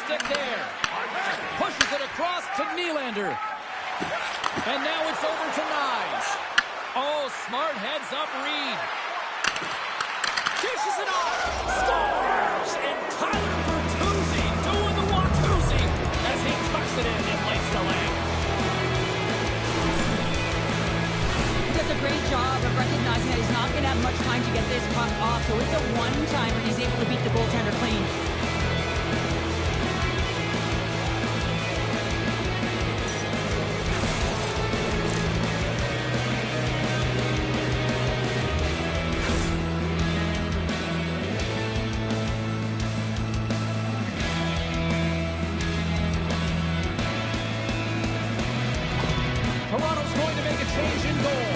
stick there. Pushes it across to Nylander. And now it's over to Knies. Oh, smart heads up Reed. Dishes it off. Scores! And Tyler Bertuzzi doing the Watusi as he tucks it in and lays the land. He does a great job of recognizing that he's not going to have much time to get this puck off, so it's a one-timer. He's able to beat the goaltender clean. Toronto's going to make a change in goal.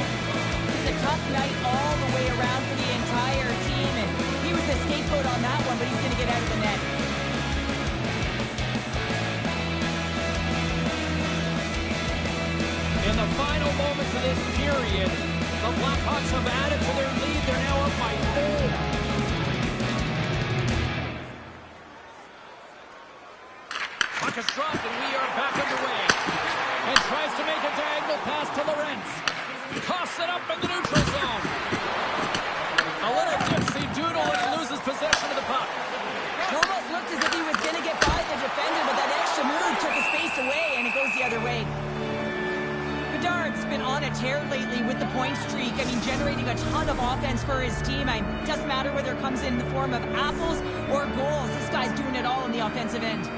It's a tough night all the way around for the entire team, and he was the scapegoat on that one, but he's going to get out of the net. In the final moments of this period, the Blackhawks have added to their lead. They're now up by 4. Puck is dropped, and we are back underway. And tries to make a diagonal pass to Lorentz. Coughs it up in the neutral zone. A little dipsy doodle, and he loses possession of the puck. It almost looked as if he was going to get by the defender, but that extra move took his face away, and it goes the other way. Bedard's been on a tear lately with the point streak. I mean, generating a ton of offense for his team. It doesn't matter whether it comes in the form of apples or goals. This guy's doing it all on the offensive end.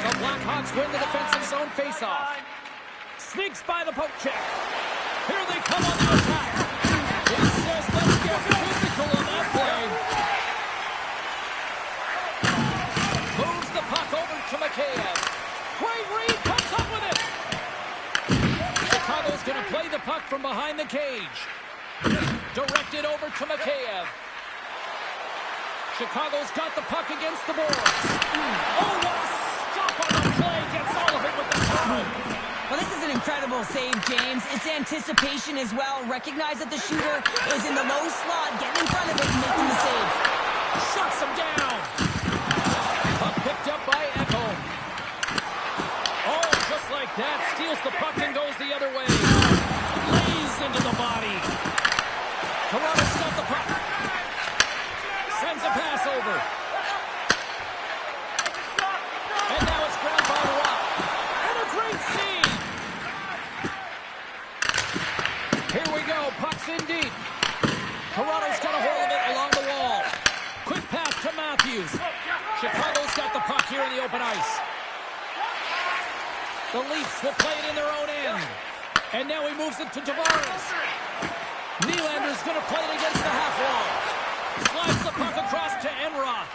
The Blackhawks win the defensive zone faceoff. Sneaks by the poke check. Here they come on the attack. He says, let's get physical on that play. Moves the puck over to Mikheyev. Great Reed comes up with it. Chicago's going to play the puck from behind the cage. Directed over to Mikheyev. Chicago's got the puck against the boards. Oh, what a stop on the play. Gets all of it with the towel. Well, this is an incredible save, James. It's anticipation as well. Recognize that the shooter is in the low slot, getting in front of it and making the save. Shuts him down. Puck picked up by Echo. Oh, just like that. Steals the puck and goes the other way. Lays into the body. Toronto's got the puck. Sends a pass over. And now it's grabbed by Rock. And a great save. Here we go. Puck's in deep. Toronto's got a hold of it along the wall. Quick pass to Matthews. Chicago's got the puck here in the open ice. The Leafs will play it in their own end. And now he moves it to Tavares. Nylander's going to play it against the half wall. Slides the puck across to Enroth.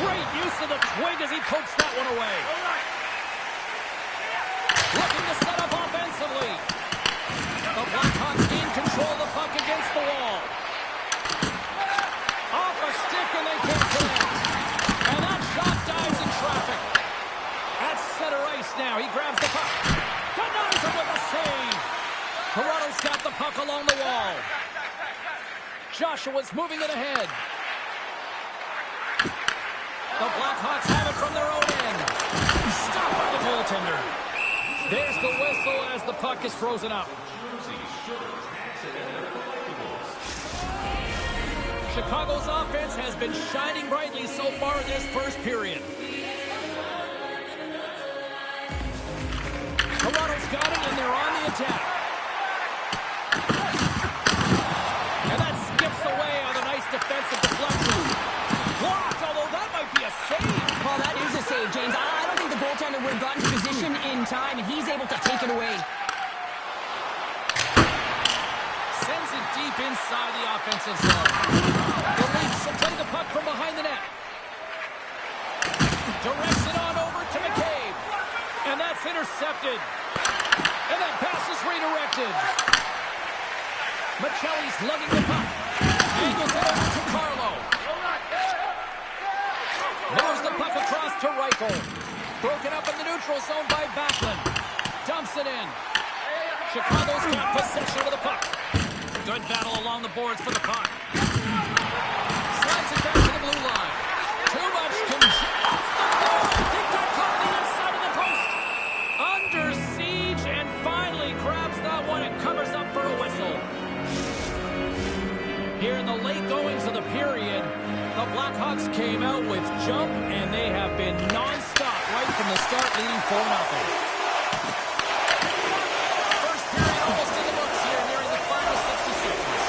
Great use of the twig as he pokes that one away. Looking to set up offensively. The Blackhawks gain control of the puck against the wall. Off a stick and they can't connect. And that shot dives in traffic. At center ice now. He grabs the puck. Denies him with a save. Toronto's got the puck along the wall. Joshua's moving it ahead. The Blackhawks have it from their own end. Stopped by the goaltender. There's the whistle as the puck is frozen up. Chicago's offense has been shining brightly so far in this first period. Toronto's got it, and they're on the attack. And that skips away on a nice defensive deflection. Blocked, although that might be a save. Well, that is a save, James. I don't think the goaltender would have gotten to position in time, and he's able to take it away. Sends it deep inside the offensive zone. The Leafs will play the puck from behind the net. Directs it on over to McCabe. And that's intercepted. And that pass is redirected. Michelli's lugging the puck. Angles it over to Carlo. Moves the puck across to Reichel. Broken up in the neutral zone by Backlund. Dumps it in. Chicago's got possession of the puck. Good battle along the boards for the puck. Slides it back to the blue line. Too much control. Off the board. I think that caught the inside of the post. Under siege and finally grabs that one and covers up for a whistle. Here in the late goings of the period, the Blackhawks came out with jump, and they have been non-stop right from the start, leading 4-0. First period almost in the books here, nearing the final 60 seconds.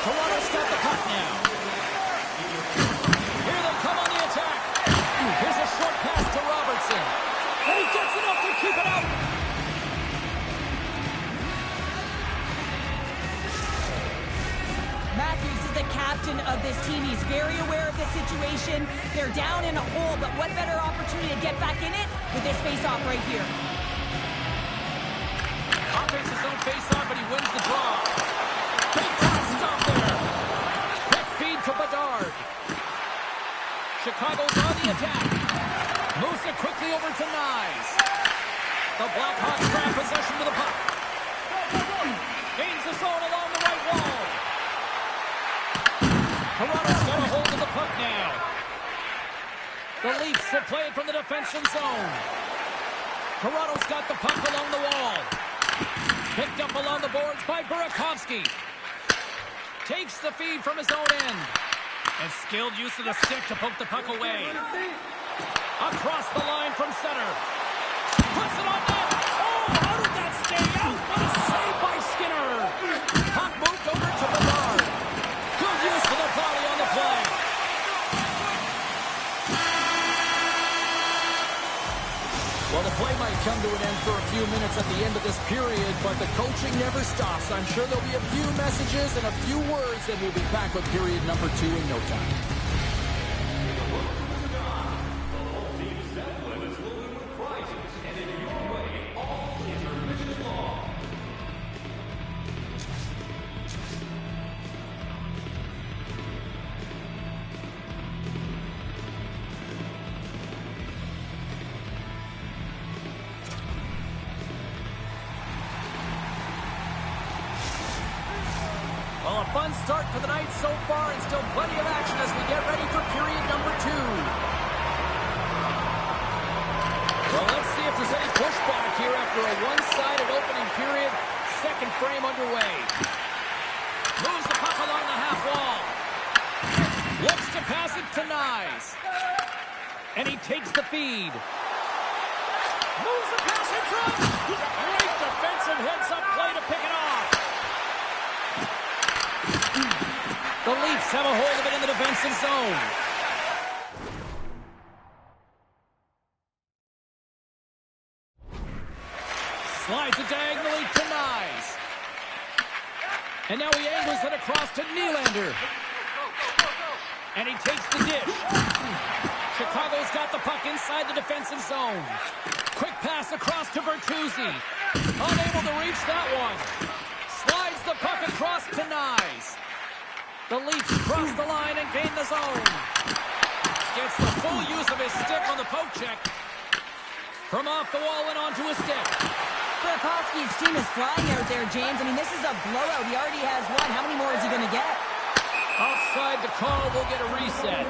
Toronto's got the puck now. Here they come on the attack. Here's a short pass to Robertson. And he gets enough to keep it out. Matthews is the captain of this team. He's very aware of the situation. They're down in a hole, but what better opportunity to get back in it with this face-off right here. Offense his own face-off, and he wins the draw. Big time stop there. Quick feed to Bedard. Chicago's on the attack. Moves it quickly over to Nyes. The Blackhawks grab possession with the puck. Gains the zone along the right wall. Toronto's got a hold of the puck now. The Leafs will play it from the defensive zone. Toronto's got the puck along the wall. Picked up along the boards by Burakovsky. Takes the feed from his own end. And skilled use of the stick to poke the puck away. Across the line from center. Puts it on net. Oh, how did that stay out? What a save by Skinner. Puck moved over to Bedard. Good use of the body on the play. Well, the play might come to an end for a few minutes at the end of this period, but the coaching never stops. I'm sure there'll be a few messages and a few words, and we'll be back with period number 2 in no time. Well, a fun start for the night so far, and still plenty of action as we get ready for period number 2. Well, let's see if there's any pushback here after a one-sided opening period. Second frame underway. Moves the puck along the half wall. Looks to pass it to Nyes. And he takes the feed. Moves the pass in front. Great defensive heads-up play to pick it off. The Leafs have a hold of it in the defensive zone. Slides it diagonally to Nyes. And now he angles it across to Nylander. And he takes the dish. Chicago's got the puck inside the defensive zone. Quick pass across to Bertuzzi. Unable to reach that one. Slides the puck across to Nyes. The Leafs cross the line and gain the zone. Gets the full use of his stick on the poke check. From off the wall and onto his stick. Burakovsky's team is flying out there, James. I mean, this is a blowout. He already has one. How many more is he going to get? Offside the call. We'll get a reset.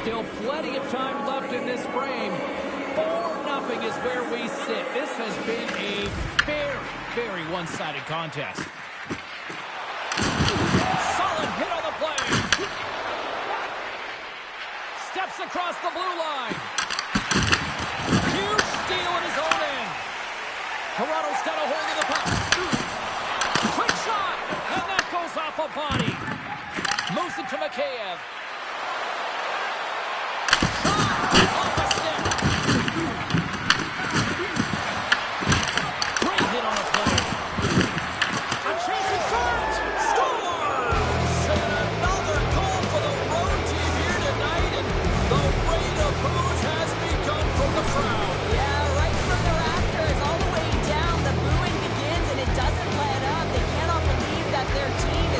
Still plenty of time left in this frame. 4-0 is where we sit. This has been a very one-sided contest. Solid hit on the play. Steps across the blue line. Huge steal in his own end. Toronto's got a hold of the puck. Quick shot, and that goes off a body. Moves it to Mikheyev.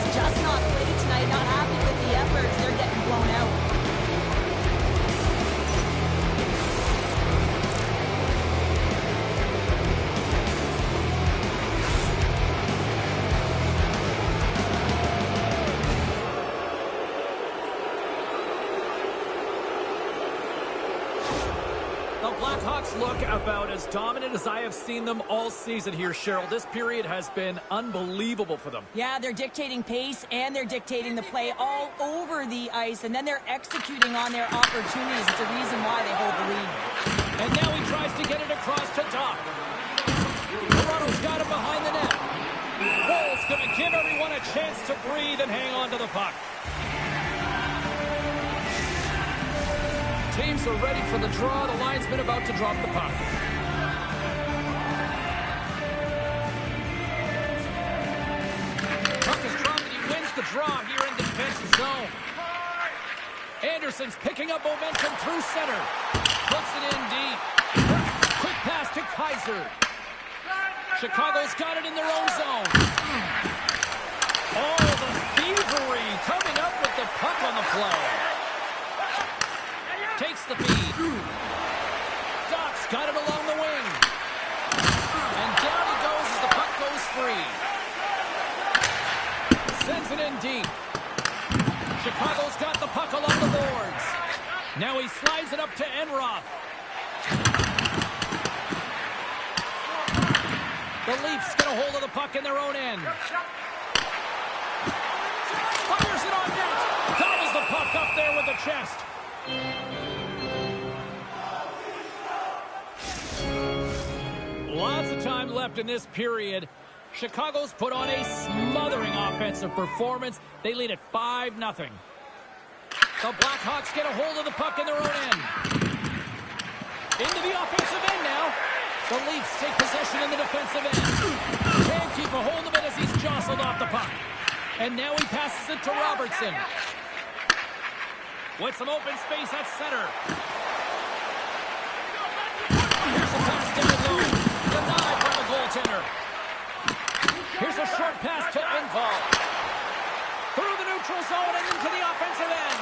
Just not played tonight, not happy with the efforts. They're getting Blackhawks look about as dominant as I have seen them all season here, Cheryl. This period has been unbelievable for them. Yeah, they're dictating pace and they're dictating the play all over the ice, and then they're executing on their opportunities. It's a reason why they hold the lead. And now he tries to get it across to top. Toronto's got him behind the net. Bull's going to give everyone a chance to breathe and hang on to the puck. Teams are ready for the draw. The linesman about to drop the puck. Puck is dropped and he wins the draw here in the defensive zone. Anderson's picking up momentum through center. Puts it in deep. Quick pass to Kaiser. Chicago's got it in their own zone. Oh, the thievery coming up with the puck on the play. Takes the feed. Doc's got it along the wing. And down he goes as the puck goes free. Sends it in deep. Chicago's got the puck along the boards. Now he slides it up to Enroth. The Leafs get a hold of the puck in their own end. Fires it on net. Gobbles the puck up there with the chest. Lots of time left in this period. Chicago's put on a smothering offensive performance. They lead at 5-0. The Blackhawks get a hold of the puck in their own end. Into the offensive end now. The Leafs take possession in the defensive end. Can't keep a hold of it as he's jostled off the puck. And now he passes it to Robertson. With some open space at center. Here's a pass down low. Denied by the goaltender. Here's a short pass to Engvall. Through the neutral zone and into the offensive end.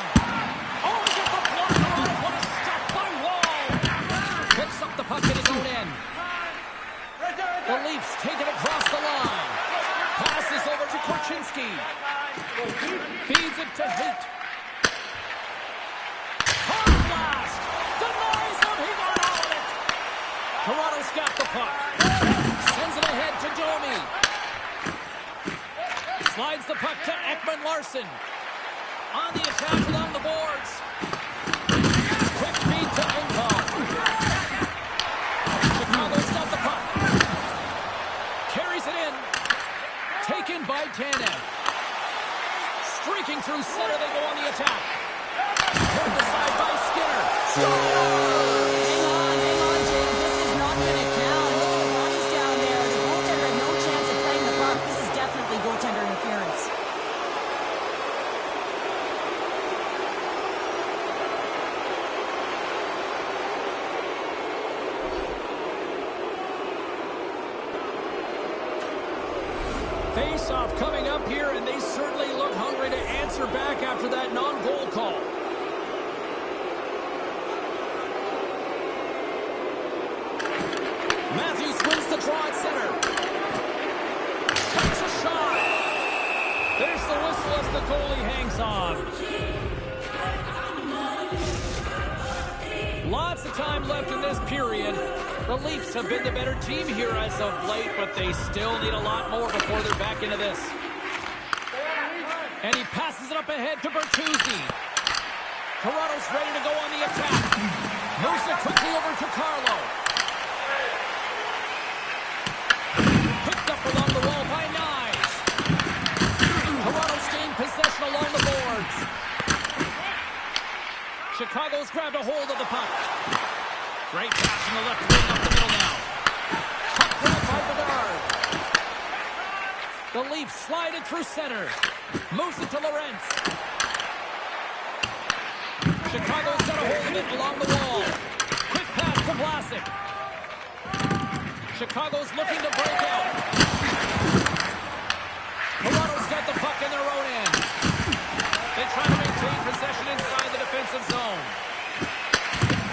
Oh, he gets a blocker on it. What a stop by Wall. Picks up the puck in his own end. The Leafs take it across the line. Passes over to Korchinski. Feeds it to Haight. Hard blast. Denies him. He got all of it. Toronto's got the puck. Sends it ahead to Domi. Slides the puck to Ekman-Larsson. On the attack along the boards. Quick feed to Engvall. Chicago's got the puck. Carries it in. Taken by Tanev. Streaking through center, they go on the attack. Turned aside by Skinner. Hang on, Jake. This is not going to count. Look at the lines down there. The goaltender had no chance of playing the puck. This is definitely goaltender interference. Face-off coming up here, and they certainly look hungry to answer back after that non-goal call. Matthews wins the draw at center. Takes a shot. There's the whistle as the goalie hangs on. Lots of time left in this period. The Leafs have been the better team here as of late, but they still need a lot more before they're back into this. And he passes it up ahead to Bertuzzi. Toronto's ready to go on the attack. Moves it quickly over to Carlo. Picked up along the wall by Knies. Toronto's gained possession along the boards. Chicago's grabbed a hold of the puck. Great pass from the left wing up the middle now. Puck grab by Bedard. The Leafs slide it through center. Moves it to Lorentz. Chicago's got a hold of it along the wall. Quick pass to Vlasic. Chicago's looking to break out. Toronto's got the puck in their own end. They try to maintain possession inside the defensive zone.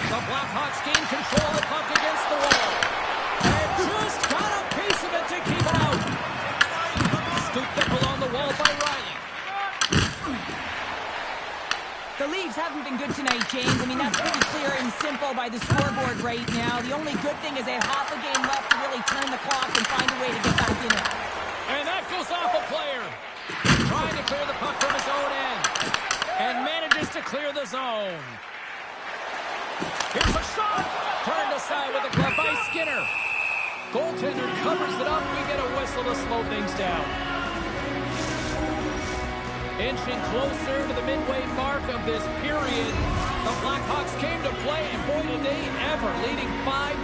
The Blackhawks gain control of the puck against the wall. And just got a piece of it to keep it out. Scooped up along the wall by Riley. The Leafs haven't been good tonight, James. I mean, that's pretty clear and simple by the scoreboard right now. The only good thing is they have half a game left to really turn the clock and find a way to get back in it. And that goes off a player. Trying to clear the puck from his own end. And manages to clear the zone. Here's a shot. Turned aside with a glove by Skinner. Goaltender covers it up. We get a whistle to slow things down. Inching closer to the midway mark of this period. The Blackhawks came to play, and boy, did they ever, leading 5-0.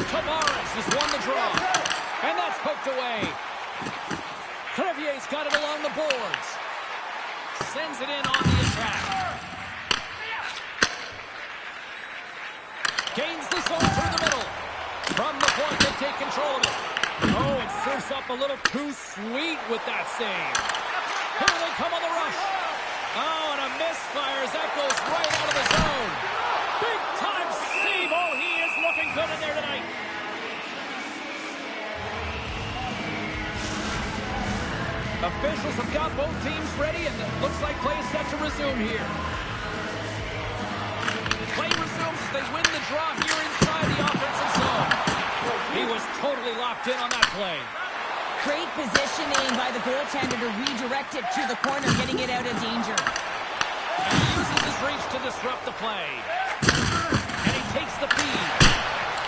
Tavares has won the draw. And that's poked away. Crevier's got it along the boards. Sends it in on the attack. Gains the zone through the middle. From the point, they take control of it. Oh, it serves up a little too sweet with that save. Here they come on the rush. Oh, and a misfire as that goes right out of the zone. Big time save. Oh, he is looking good in there tonight. Officials have got both teams ready, and it looks like play is set to resume here. Play resumes as they win the draw here inside the offensive zone. He was totally locked in on that play. Great positioning by the goaltender to redirect it to the corner, getting it out of danger. And he uses his reach to disrupt the play. And he takes the feed.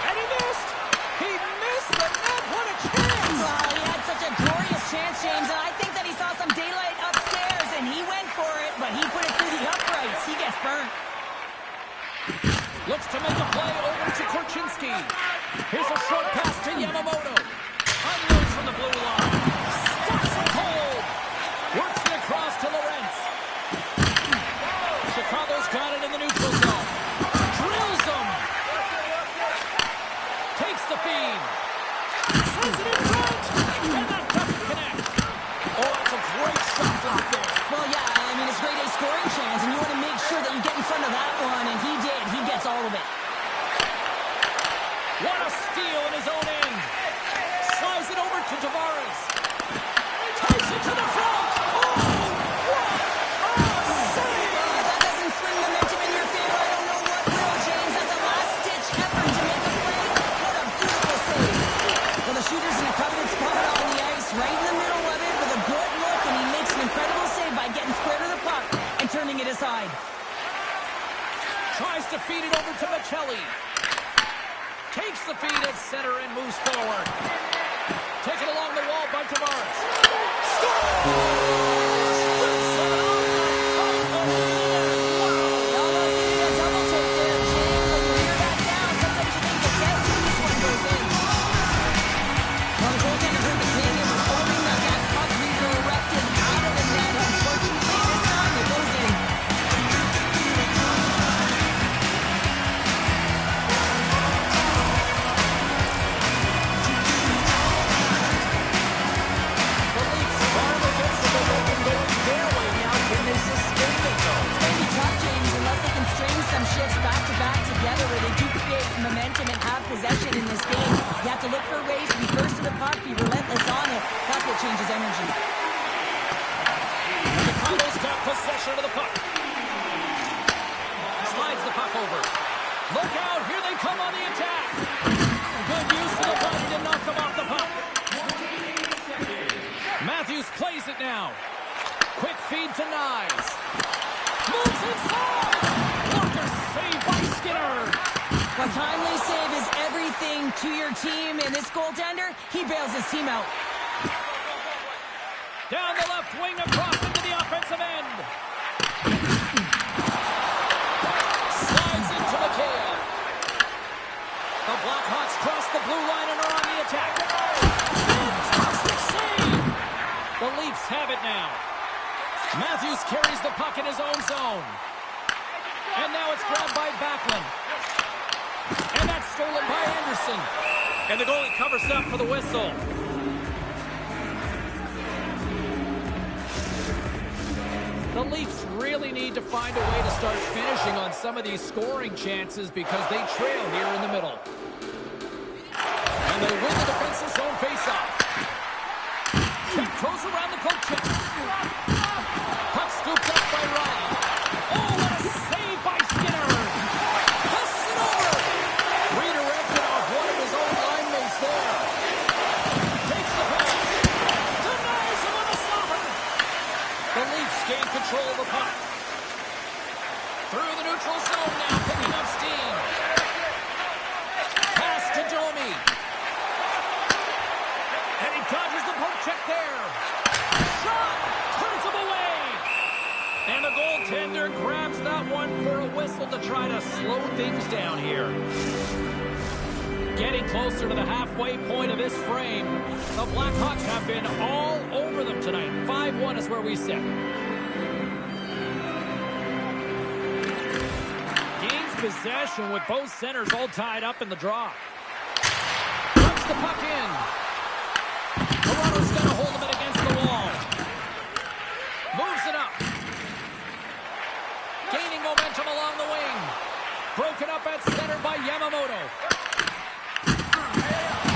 And he missed! He missed the net! What a chance! Wow, he had such a glorious chance, James, and I think that he saw some daylight upstairs, and he went for it, but he put it through the uprights. He gets burnt. Looks to make a play over to Korchinski. Here's a short pass to Yamamoto. Unloads from the blue line. Stops it cold. Works it across to Lorentz. Chicago's got it in the neutral zone. Drills them. Takes the feed. Sends it in front. And that doesn't connect. Oh, that's a great shot from there. Well, yeah, I mean, it's a grade A scoring chance, and you want to make sure that you get in front of that one, and he did. He gets all of it. What a steal in his own end. Slides it over to Tavares. Takes it to the front. Oh, what a save! That doesn't swing momentum in your favor. I don't know what will, James. That's a last-ditch effort to make a play. What a beautiful save. Well, the shooter's in a coveted spot on the ice, right in the middle of it with a good look, and he makes an incredible save by getting square to the puck and turning it aside. Tries to feed it over to Michelli. Takes the feed at center and moves forward. Taken along the wall by Tavares. Back-to-back together where they do create momentum and have possession in this game. You have to look for ways to be first to the puck, be relentless on it. That's what changes energy. Chicago's got possession of the puck. Slides the puck over. Look out, here they come on the attack. Good use of the body to knock them off the puck. Matthews plays it now. Quick feed to Nyes. Moves inside. Saved by Skinner. A timely save is everything to your team, and this goaltender, he bails his team out. Down the left wing across into the offensive end. Slides into McHale. The Blackhawks cross the blue line and are on the attack. Fantastic save. The Leafs have it now. Matthews carries the puck in his own zone. And now it's grabbed by Backlund. And that's stolen by Anderson. And the goalie covers up for the whistle. The Leafs really need to find a way to start finishing on some of these scoring chances because they trail here in the middle. And they win the defensive zone faceoff. Tiptoes around the poke check. Puck scooped up by Riley. Oh, what a save by Skinner. neutral zone now, picking up steam. Pass to Domi. And he dodges the poke check there. Shot! Turns him away. And the goaltender grabs that one for a whistle to try to slow things down here. Getting closer to the halfway point of this frame. The Blackhawks have been all over them tonight. 5-1 is where we sit. Gains possession with both centers all tied up in the draw. Puts the puck in. Toronto's got a hold of it against the wall. Moves it up. Gaining momentum along the wing. Broken up at center by Yamamoto.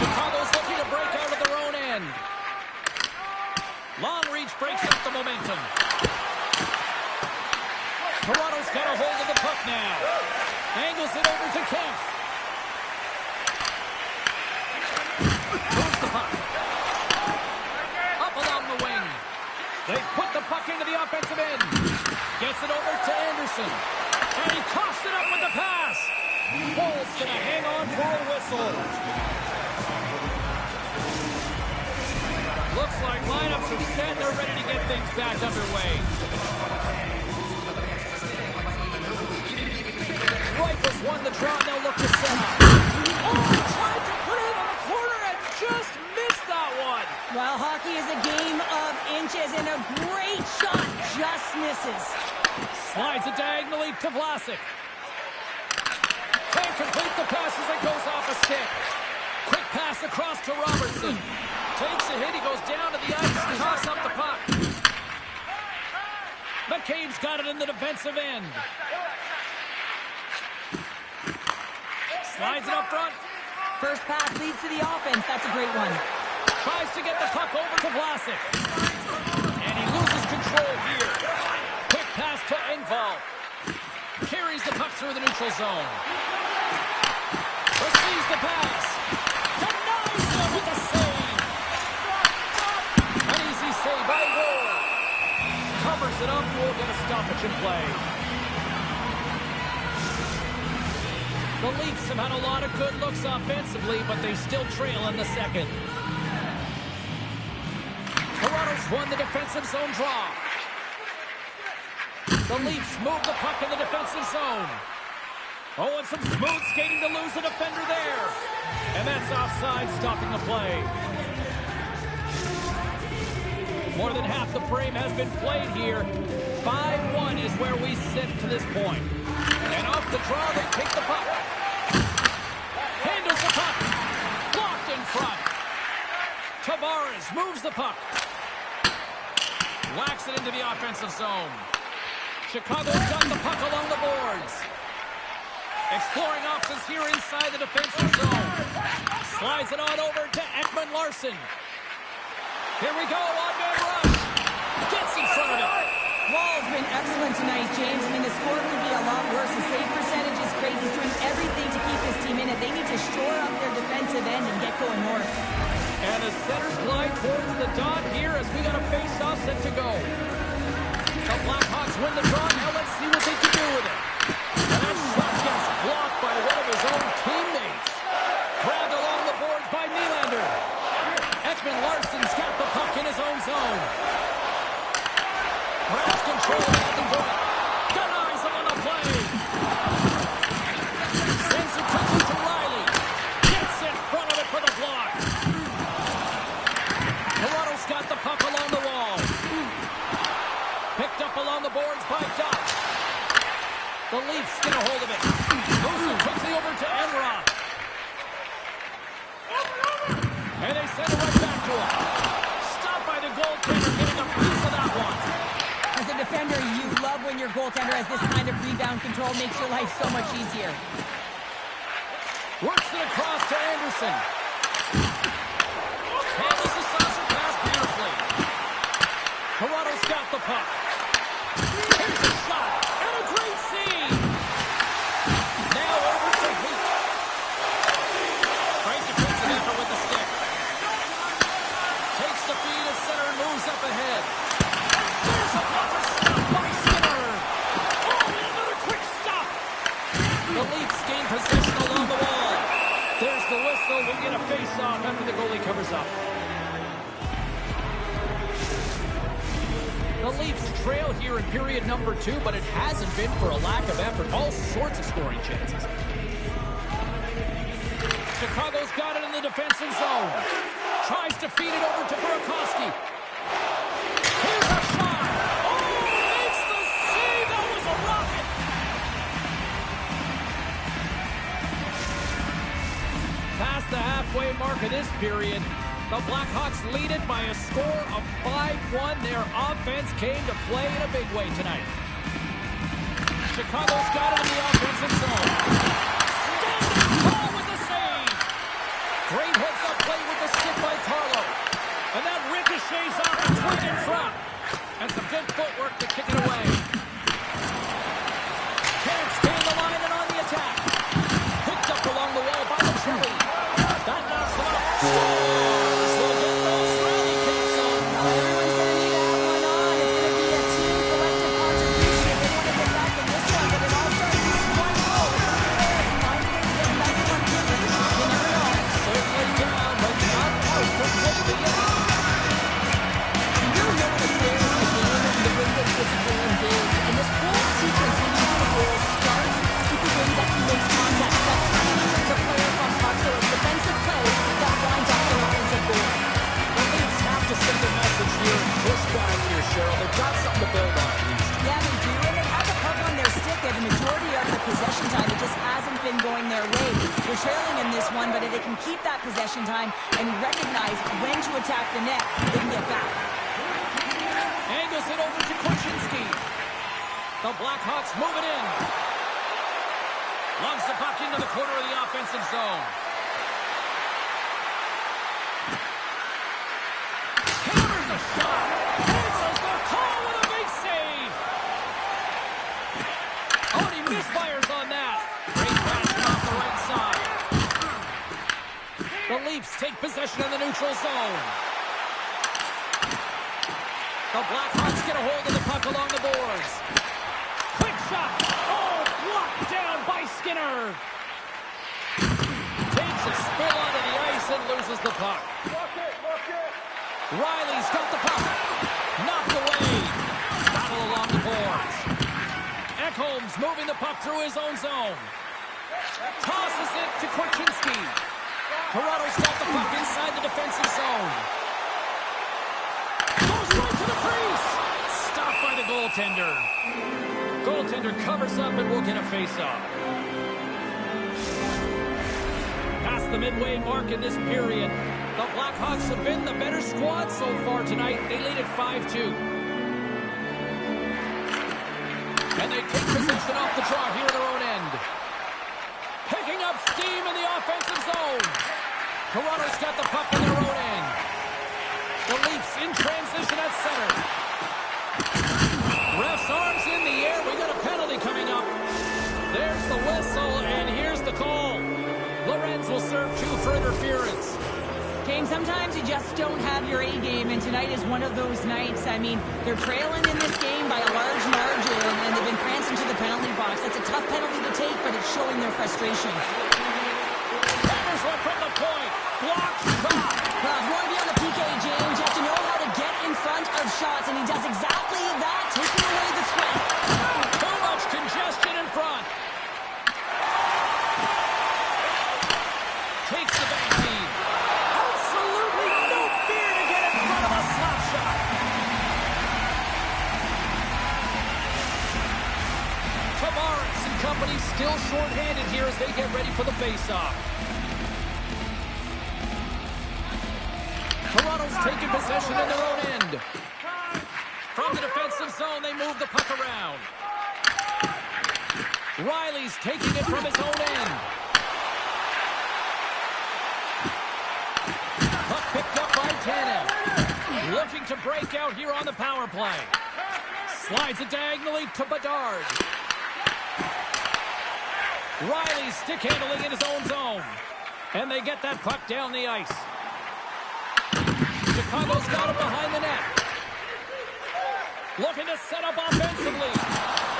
Chicago's looking to break out of their own end. Long reach breaks up the momentum. Toronto's got a hold of the puck now. Angles it over to Kemp. Moves the puck. Up along the wing. They put the puck into the offensive end. Gets it over to Anderson. And he coughs it up with the pass. Bull's going to hang on for a whistle. Looks like lineups are set. They're ready to get things back underway. Rifles won the draw. They'll look to set up. Oh, tried to put it on the corner and just missed that one. Well, hockey is a game of inches, and a great shot just misses. Slides it diagonally to Vlasic. Can't complete the pass as it goes off a stick. Quick pass across to Robertson. Takes a hit. He goes down to the ice and toss up the puck. McCabe's got it in the defensive end. Slides it up front. First pass leads to the offense. That's a great one. Tries to get the puck over to Vlasic. And he loses control here. Quick pass to Engvall. Carries the puck through the neutral zone. Receives the pass. Denies him with the save. An easy save by Ward. Covers it up. We'll get a stoppage in play. The Leafs have had a lot of good looks offensively, but they still trail in the second. Toronto's won the defensive zone draw. The Leafs move the puck in the defensive zone. Oh, and some smooth skating to lose a defender there. And that's offside, stopping the play. More than half the frame has been played here. 5-1 is where we sit to this point. And off the draw, they take the puck. Handles the puck. Blocked in front. Tavares moves the puck. Whacks it into the offensive zone. Chicago's got the puck along the boards. Exploring options here inside the defensive zone. Slides it on over to Ekman-Larsson. Here we go, on-man rush. Gets in front of it. Wall's been excellent tonight, James. I mean, the score could be a lot worse. The save percentage is great. He's doing everything to keep his team in it. They need to shore up their defensive end and get going north. And the centers glide towards the dot here as we got a face-off set to go. The Blackhawks win the draw. Now let's see what they can do with it. And that shot gets blocked by one of his own teammates. Grabbed along the boards by Nylander. Ekman-Larsson's got the puck in his own zone. Grabs control at the point. Denies him on the play. Sends it quickly to Riley. Gets in front of it for the block. Toronto's got the puck along the wall. Picked up along the boards by Dot. The Leafs get a hold of it. Moves it quickly over to Enroth. And they send it right back to him. Stopped by the goaltender, getting a piece of that one. As a defender, you love when your goaltender has this kind of rebound control. Makes your life so much easier. Works it across to Anderson. Handles the saucer pass beautifully. Toronto's got the puck. Here's a shot. And a great save. Now over to Heat. Great defensive effort with the stick. Takes the feed at center and moves up ahead. There's a blocker stop by Skinner. Oh, and another quick stop. after the goalie covers up. The Leafs trail here in period number 2, but it hasn't been for a lack of effort. All sorts of scoring chances. Chicago's got it in the defensive zone. Tries to feed it over to Burakovsky. Here's a shot. Oh, makes the save. That was a rocket. Past the halfway mark of this period, the Blackhawks lead it by a score of 5-1. Their offense came to play in a big way tonight. Chicago's got it in the offensive zone. Standing tall with the save. Great heads-up play with the stick by Carlo. And that ricochets off the twin in front. And some good footwork to kick it away. Can't stay in the line and on the attack. Picked up along the wall by the Cherry. That knocks him out. Scores will get those rally kicks on. Everyone's going to need to have one on. It's going to be a team collective contribution if they want to get back in this one. But it all starts with one goal. Finding it and getting back to one quickly. You never know. Certainly down, but not out completely yet. You really know when a player is in the game and the way they physically engage. And this whole sequence leading to the goal starts with the way that he makes contact. That's the player from puck. So it's defensive play that winds up an offensive goal. The Leafs have to send a message here and push back here, Cheryl. They've got something to build on at least. Yeah, they do, and they have the puck on their stick. They have the majority of the possession time. It just hasn't been going their way. They're trailing in this one, but if they can keep that possession time and recognize when to attack the net, they can get back. Angles it over to Korchinski. The Blackhawks move it in. Loves the puck into the corner of the offensive zone. Hammers a shot. Cancels the call with a big save. Oh, and he misfires on that. Great pass off the right side. The Leafs take possession in the neutral zone. The Blackhawks get a hold of the puck along the boards. Quick shot. Oh, blocked down by Skinner. Takes a spill onto the ice and loses the puck. Riley's got the puck. Knocked away. Battle along the boards. Ekholm's moving the puck through his own zone. Tosses it to Korchinski. Toronto's got the puck inside the defensive zone. Goes right to the crease. Stopped by the goaltender. Goaltender covers up and will get a face-off. Past the midway mark in this period, the Blackhawks have been the better squad so far tonight. They lead at 5-2. And they take possession off the draw here at their own end. Picking up steam in the offensive zone. Toronto's got the puck in their own end. The Leafs in transition at center. Ref's arms in the air. We got a penalty coming up. There's the whistle, and here's the call. Lorenz will serve 2 for interference. Kane, sometimes you just don't have your A game, and tonight is one of those nights. I mean, they're trailing in this game by a large margin, and they've been prancing to the penalty box. That's a tough penalty to take, but it's showing their frustration. Hammers one from the point. Blocked shot. Well, if you want to be on the PK, James, you have to know how to get in front of shots, and he does exactly that, taking away the threat. Too much congestion in front. Takes the back seat. Absolutely no fear to get in front of a slap shot. Tavares and company still shorthanded here as they get ready for the face-off. Toronto's taking possession in their own end. From the defensive zone, they move the puck around. Riley's taking it from his own end. Puck picked up by Tanev. Looking to break out here on the power play. Slides it diagonally to Bedard. Riley stick handling in his own zone. And they get that puck down the ice. Chicago's got him behind the net. Looking to set up offensively.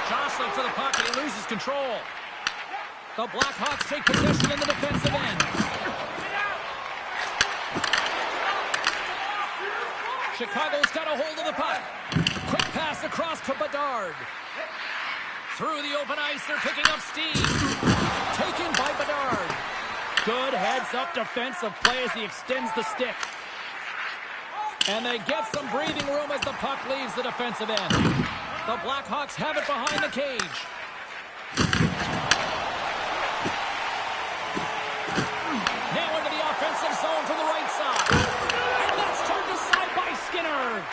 Jostling for the puck and he loses control. The Blackhawks take possession in the defensive end. Chicago's got a hold of the puck. Quick pass across to Bedard. Through the open ice, they're picking up steam. Taken by Bedard. Good heads-up defensive play as he extends the stick. And they get some breathing room as the puck leaves the defensive end. The Blackhawks have it behind the cage. Now into the offensive zone from the right side. And that's turned aside by Skinner.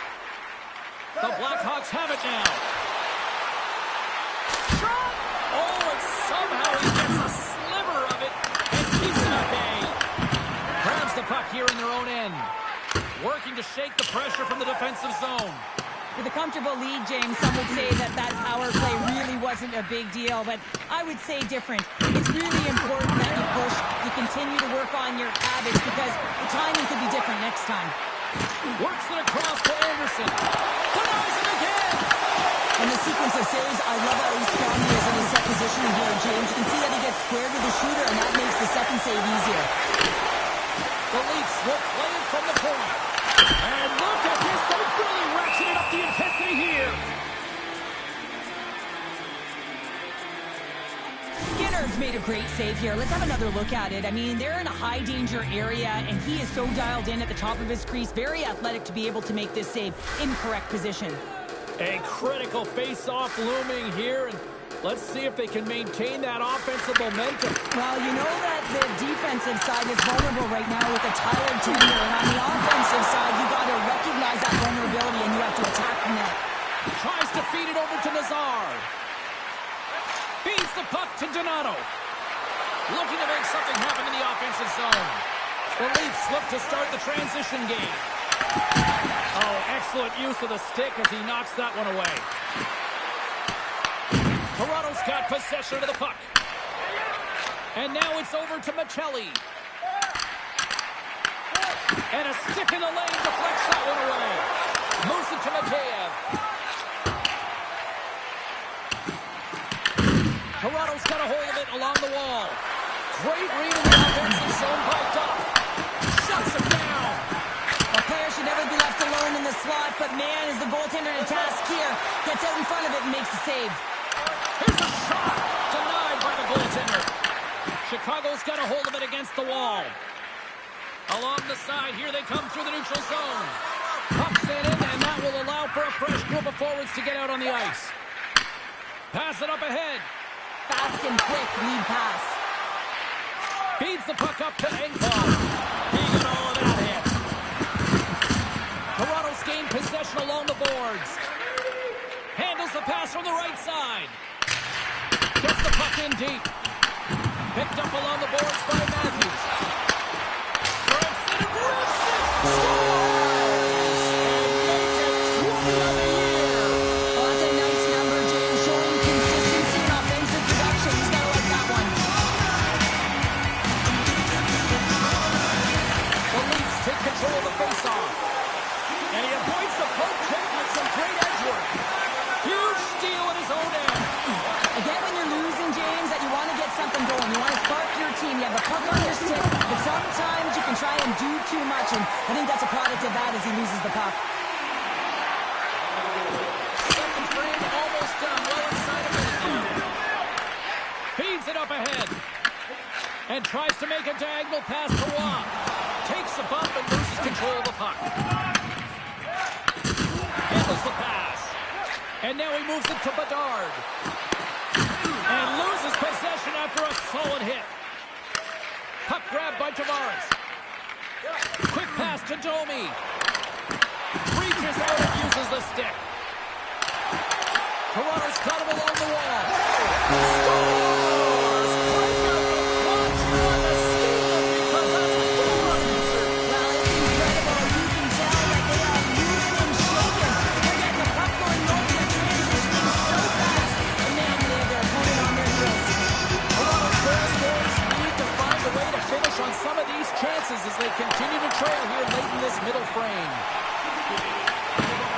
The Blackhawks have it now. Shot! Oh, and somehow he gets a sliver of it and keeps it at bay. Grabs the puck here in their own end. Working to shake the pressure from the defensive zone. With a comfortable lead, James, some would say that power play really wasn't a big deal, but I would say different. It's really important that you push, you continue to work on your habits because the timing could be different next time. Works it across to Anderson. Denies it again! In the sequence of saves, I love how strong he is in his set position here, James. You can see that he gets squared with the shooter, and that makes the second save easier. The Leafs will play it from the point. And look at this, they're really ratcheting up the intensity here. Skinner's made a great save here. Let's have another look at it. I mean, they're in a high-danger area, and he is so dialed in at the top of his crease. Very athletic to be able to make this save in correct position. A critical face-off looming here, and let's see if they can maintain that offensive momentum. Well, you know that the defensive side is vulnerable right now with a tired team here, and on the offensive side, you got to recognize that vulnerability, and you have to attack from that. Tries to feed it over to Nazar. Feeds the puck to Donato. Looking to make something happen in the offensive zone. The Leafs look to start the transition game. Oh, excellent use of the stick as he knocks that one away. Toronto's got possession of the puck. And now it's over to Michelli. And a stick in the lane deflects that one away. Moves it to Mikheyev. Toronto's got a hold of it along the wall. Great read in the offensive zone by Duck. Shuts him down. A player should never be left alone in the slot, but man, is the goaltender to task here. Gets out in front of it and makes the save. Here's a shot. Denied by the goaltender. Chicago's got a hold of it against the wall. Along the side, here they come through the neutral zone. Puck sent in, and that will allow for a fresh group of forwards to get out on the ice. Pass it up ahead. Fast and quick lead pass. Feeds the puck up to Engvall. He got all of that hit. Toronto's gained possession along the boards. Handles the pass from the right side. Gets the puck in deep. Picked up along the boards by Matthews. Breaks it and rips it. Scores! And makes it 20 of the year. Oh, that's a nice number, James. Showing consistency in offensive production. He's got to like that one. The Leafs take control of the faceoff. And he avoids the poke check with some great edge work. Huge steal at his own end. Again, when you're losing, James, that you want to get something going. You want to spark your team. You have the puck on your stick, but sometimes you can try and do too much, and I think that's a product of that as he loses the puck. Second frame almost done. Well inside a minute now. Feeds it up ahead. And tries to make a diagonal pass to Waugh. Takes a bump and loses control of the puck. Handles the pass. And now he moves it to Bedard. And loses possession after a solid hit. Puck grabbed by Tavares. Quick pass to Domi. Reaches out and uses the stick. Toronto's got him along the wall. Scores! Break out the clutch on the steal because that's a goal answer. Well, it's incredible. You can tell that they are moving and shaking. They're getting the puck going north. They're transitioning so fast. And man, they have their opponent on their heels. Toronto's goal scorers need to find a way to finish on some of these chances as they continue to trail here late in this middle frame.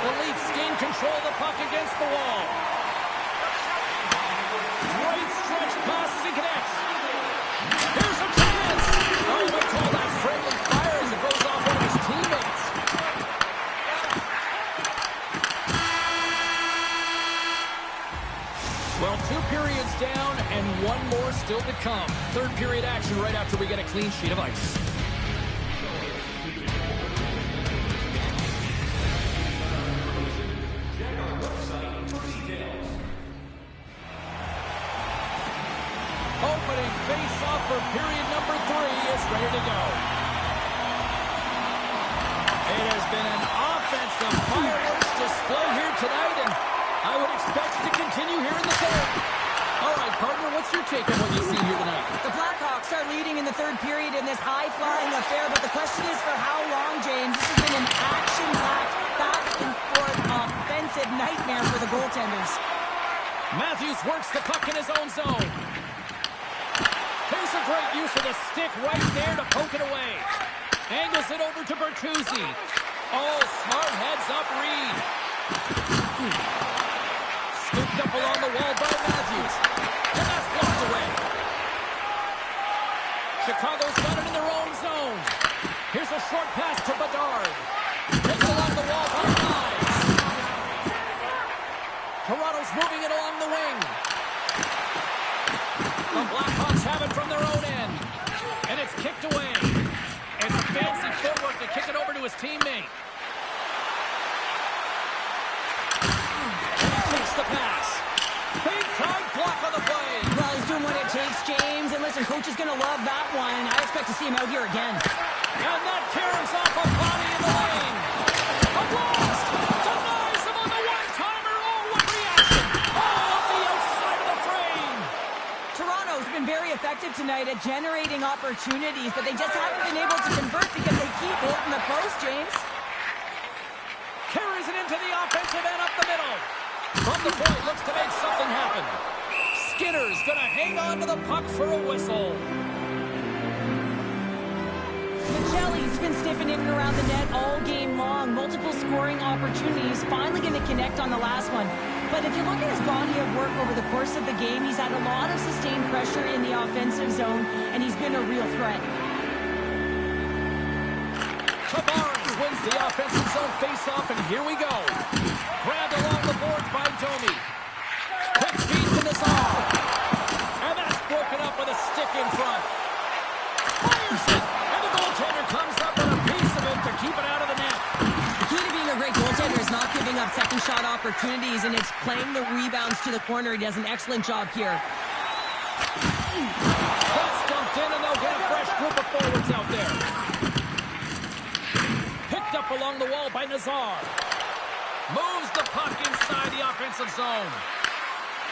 The Leafs gain control of the puck against the wall. Great stretch pass as he connects. Here's a chance. Oh, we call that friendly fire as it goes off one of his teammates. And one more still to come. Third period action right after we get a clean sheet of ice. Opening face-off for period number 3 is ready to go. It has been an offensive fireworks display here tonight, and I would expect it to continue here in the third. All right, partner, what's your take on what you see here tonight? The Blackhawks are leading in the third period in this high-flying affair, but the question is for how long, James? This has been an action-packed, back-and-forth offensive nightmare for the goaltenders. Matthews works the puck in his own zone. Here's a great use of the stick right there to poke it away. Angles it over to Bertuzzi. Oh, smart heads-up read. Scooped up along the wall by Matthews. And that's blocked away. Chicago's got it in their own zone. Here's a short pass to Bedard. Takes along the wall by Mize. Toronto's moving it along the wing. The Blackhawks have it from their own end. And it's kicked away. It's fancy footwork to kick it over to his teammate. Takes the pass. Big time block on the play. Well, he's doing what it takes, James. And listen, coach is going to love that one. I expect to see him out here again. And that tears off a body in the lane. A blast. Denies him on the one-timer. Oh, what reaction. Oh, off the outside of the frame. Toronto's been very effective tonight at generating opportunities, but they just haven't been able to convert because they keep hitting the post, James. Carries it into the offensive end up the middle. From the point, looks to make something happen. Skinner's going to hang on to the puck for a whistle. Michelli's been sniffing in and around the net all game long. Multiple scoring opportunities. Finally going to connect on the last one. But if you look at his body of work over the course of the game, he's had a lot of sustained pressure in the offensive zone, and he's been a real threat. Tavares wins the offensive zone face-off, and here we go. Grabbed along the boards by Domi. Quick feed to Nazar. And that's broken up with a stick in front. Fires it, and the goaltender comes up with a piece of it to keep it out of the net. The key to being a great goaltender is not giving up second shot opportunities, and it's playing the rebounds to the corner. He does an excellent job here. That's dumped in, and they'll get a fresh group of forwards out there. Picked up along the wall by Nazar. Moves the puck inside the offensive zone.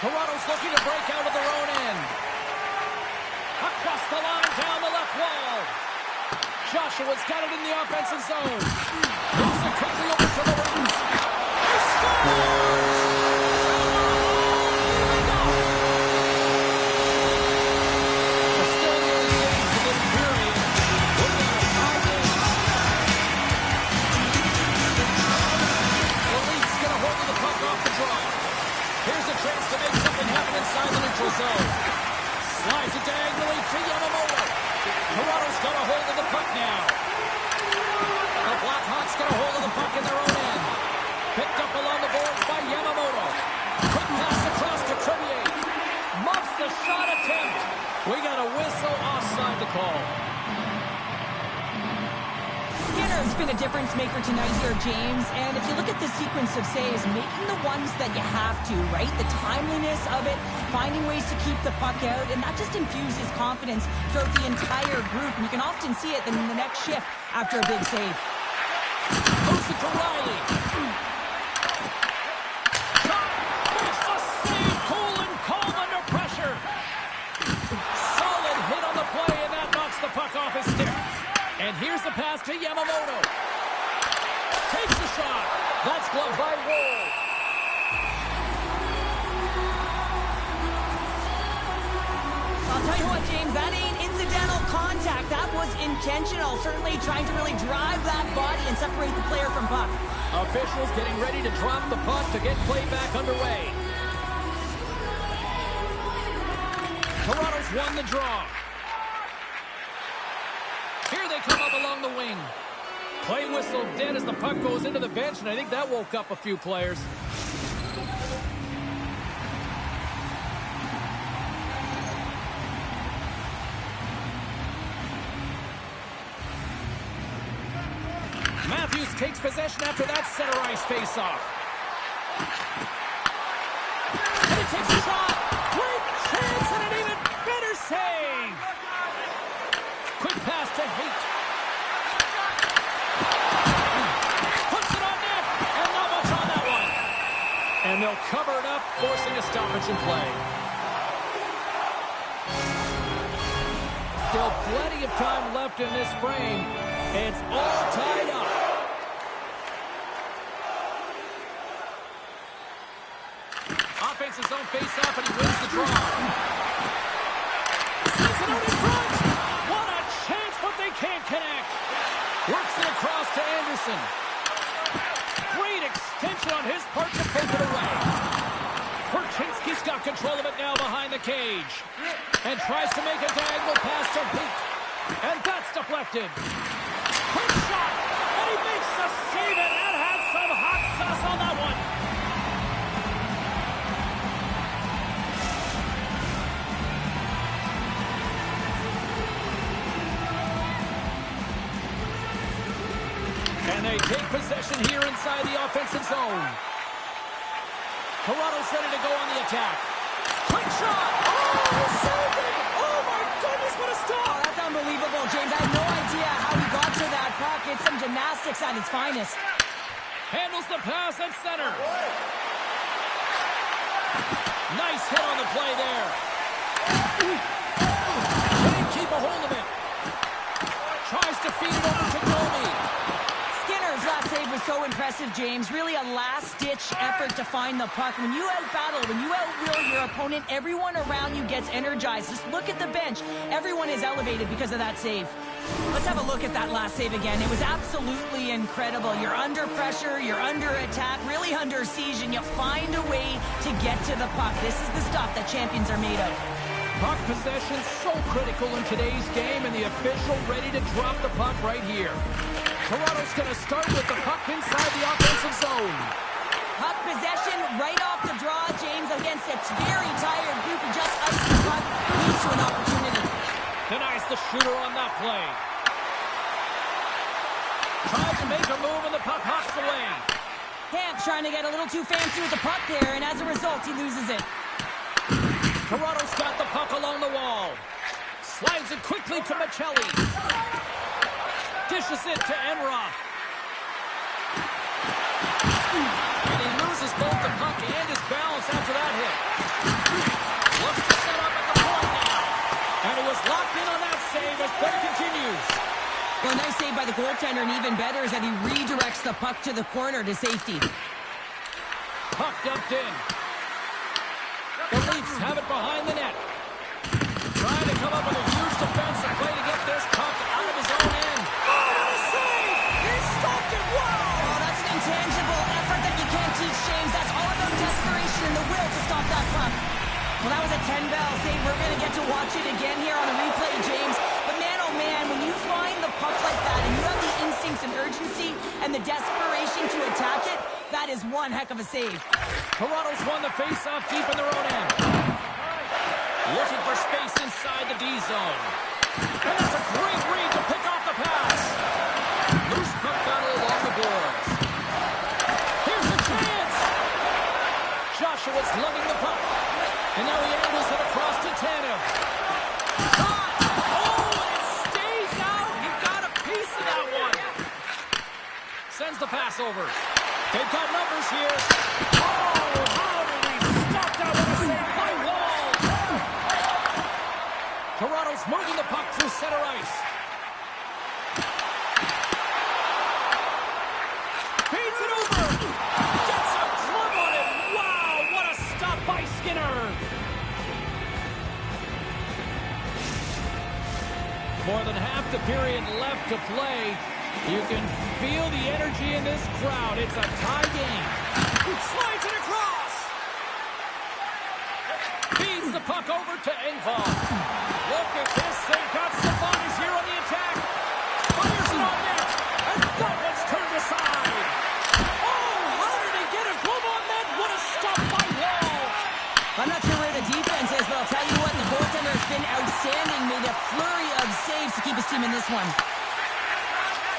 Toronto's looking to break out of their own end. Across the line, down the left wall. Joshua's got it in the offensive zone. Moves it quickly over to the wings. He scores! We're still in the early innings of this period. We're going to tie game. The Leafs going to hold the puck off the draw. Here's a chance to make something happen inside the neutral zone. Slides it diagonally to Yamamoto. Toronto's got a hold of the puck now. The Blackhawks got a hold of the puck in their own end. Picked up along the boards by Yamamoto. Quick pass across to Trevier. Muffs the shot attempt. We got a whistle offside the call. Skinner's been a difference maker tonight here, James. And if you look at the sequence of saves, making the ones that you have to, right? The timeliness of it, finding ways to keep the puck out, and that just infuses confidence throughout the entire group. And you can often see it in the next shift after a big save. Moves it to Riley. Shot. Makes the save. Cool and calm under pressure. Solid hit on the play, and that knocks the puck off his stick. And here's the pass to Yamamoto. Takes the shot. That's gloved by Woll. I'll tell you what, James, that ain't incidental contact. That was intentional. Certainly trying to really drive that body and separate the player from puck. Officials getting ready to drop the puck to get play back underway. Toronto's won the draw. Here they come up along the wing. Play whistle dead as the puck goes into the bench, and I think that woke up a few players. takes possession after that center ice face-off. And he takes a shot. Great chance and an even better save. Quick pass to Haight. Puts it on net. And not much on that one. And they'll cover it up, forcing a stoppage in play. Still plenty of time left in this frame. It's all tied up. Offense his own face-off, and he wins the draw. Sends it out in front. What a chance, but they can't connect. Works it across to Anderson. Great extension on his part to poke it away. Korchinski's got control of it now behind the cage. And tries to make a diagonal pass to Haight. And that's deflected. Quick shot. And he makes the save, and that had some hot sauce on that one. And they take possession here inside the offensive zone. Toronto's ready to go on the attack. Quick shot! Oh, he saved it! Oh, my goodness, what a stop! Oh, that's unbelievable, James. I have no idea how he got to that puck. It's some gymnastics at its finest. Handles the pass at center. Nice hit on the play there. Can't keep a hold of it. Tries to feed it over to Gomi. Skinner's last save was so impressive, James. Really a last-ditch effort to find the puck. When you out-battle, when you outwill your opponent, everyone around you gets energized. Just look at the bench. Everyone is elevated because of that save. Let's have a look at that last save again. It was absolutely incredible. You're under pressure, you're under attack, really under siege, and you find a way to get to the puck. This is the stuff that champions are made of. Puck possession so critical in today's game, and the official ready to drop the puck right here. Toronto's going to start with the puck inside the offensive zone. Puck possession right off the draw, James, against a very tired group who just iced the puck, leads to an opportunity. Denies the shooter on that play. Tried to make a move, and the puck hops away. Camp's trying to get a little too fancy with the puck there, and as a result, he loses it. Toronto's got the puck along the wall. Slides it quickly to Michelli. Dishes it to Enroth. And he loses both the puck and his balance after that hit. Looks to set up at the point now. And he was locked in on that save as play continues. Well, nice save by the goaltender, and even better is that he redirects the puck to the corner to safety. Puck dumped in. The Leafs have it behind the net. Trying to come up with a huge defensive play to get this puck out of his own end. Oh, what a save! He stopped it! Wow! Oh, that's an intangible effort that you can't teach, James. That's all about desperation and the will to stop that puck. Well, that was a 10-bell save. We're going to get to watch it again here on a replay, James. But man, oh man, when you find the puck like that and you have the instincts and urgency and the desperation to attack it, that is one heck of a save. Toronto's won the face-off deep in their own end. Looking for space inside the D zone. And that's a great read to pick off the pass. Loose puck battle along the boards. Here's a chance. Joshua's lugging the puck. And now he angles it across to Tanev. Shot! Oh, it stays out. He got a piece of that one. Sends the pass over. They've got numbers here. Oh, how did he stop that with a save by Wall? Toronto's moving the puck through center ice. Feeds it over. Gets a glove on it. Wow, what a stop by Skinner. More than half the period left to play. You can feel the energy in this crowd. It's a tie game. Slides it across. Feeds the puck over to Engvall. Look at this. They've got some bodies here on the attack. Fires it on net. And that one's turned aside. Oh, how did he get a glove on net? What a stop by Wall. I'm not sure where the defense is, but I'll tell you what, the goaltender has been outstanding. Made a flurry of saves to keep his team in this one.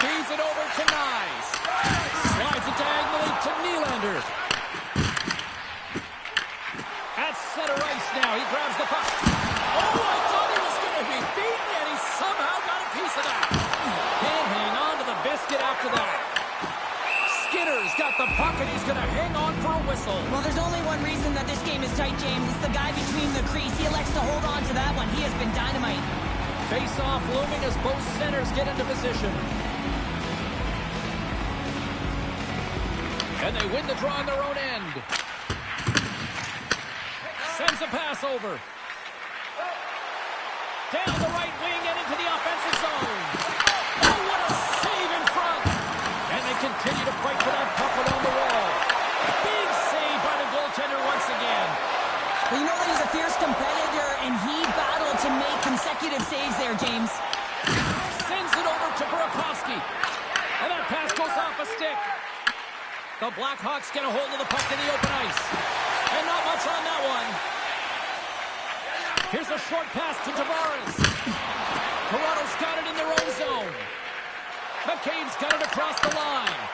Feeds Lays it over to Nyes. Slides it diagonally to Nylander. At center ice now. He grabs the puck. Oh, I thought he was going to be beaten, and he somehow got a piece of that. Can't hang on to the biscuit after that. Skinner's got the puck, and he's going to hang on for a whistle. Well, there's only one reason that this game is tight, James. It's the guy between the crease. He elects to hold on to that one. He has been dynamite. Face-off looming as both centers get into position. And they win the draw on their own end. Sends a pass over. Down the right wing and into the offensive zone. Oh, what a save in front. And they continue to fight for that puck along the wall. Big save by the goaltender once again. Well, you know that he's a fierce competitor, and he battled to make consecutive saves there, James. Sends it over to Burakovsky. And that pass goes off a stick. The Blackhawks get a hold of the puck in the open ice. And not much on that one. Here's a short pass to Tavares. Toronto's got it in their own zone. McCabe's got it across the line.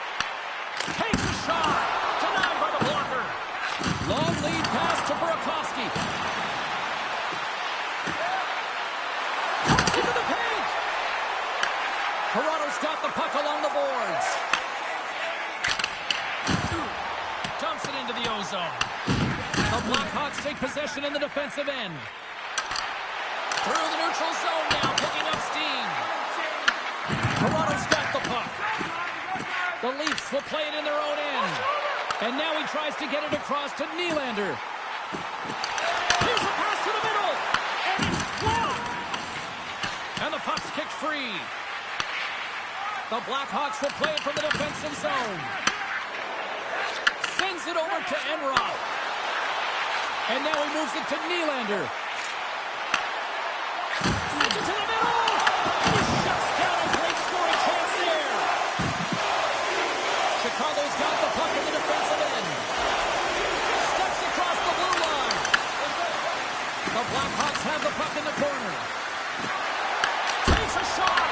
Takes a shot. Denied by the blocker. Long lead pass to Burakovsky. Cuts into the paint. Toronto's got the puck along the boards. Dumps it into the O-zone. The Blackhawks take possession in the defensive end. Through the neutral zone now, picking up steam. Toronto's got the puck. The Leafs will play it in their own end. And now he tries to get it across to Nylander. Here's a pass to the middle. And it's blocked. And the puck's kicked free. The Blackhawks will play it from the defensive zone. Sends it over to Enroth. And now he moves it to Nylander. Sends it to the middle. And he shuts down a great scoring chance there. Chicago's got the puck in the defensive end. Steps across the blue line. The Blackhawks have the puck in the corner. Takes a shot.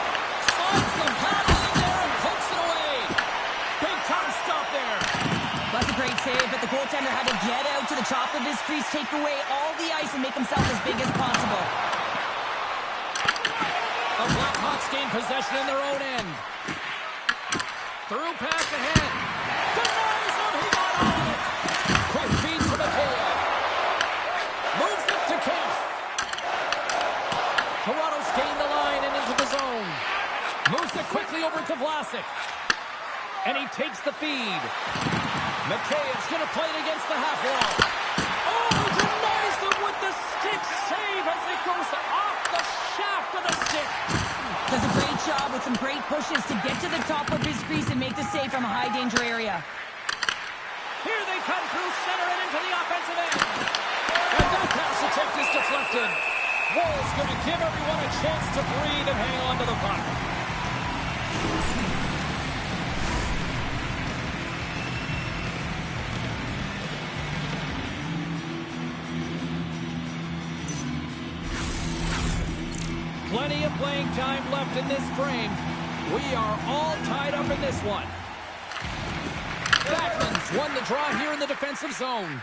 Slides the paddle in there and pokes it away. Big time stop there. That's a great save, but the goaltender had to get out to the top of his crease, take away all the ice, and make himself as big as possible. The Blackhawks gain possession in their own end. Through pass ahead. Denies him. He got all of it. Quick feed to McCabe. Moves it to Kemp. Toronto's gained the line and into the zone. Moves it quickly over to Vlasic. And he takes the feed. McCabe's going to play it against the half wall. Oh, he denies them with the stick save as it goes off the shaft of the stick. Does a great job with some great pushes to get to the top of his crease and make the save from a high danger area. Here they come through center and into the offensive end. And that pass attempt is deflected. Wall's going to give everyone a chance to breathe and hang on to the puck. Plenty of playing time left in this frame. We are all tied up in this one. Backlund's won the draw here in the defensive zone.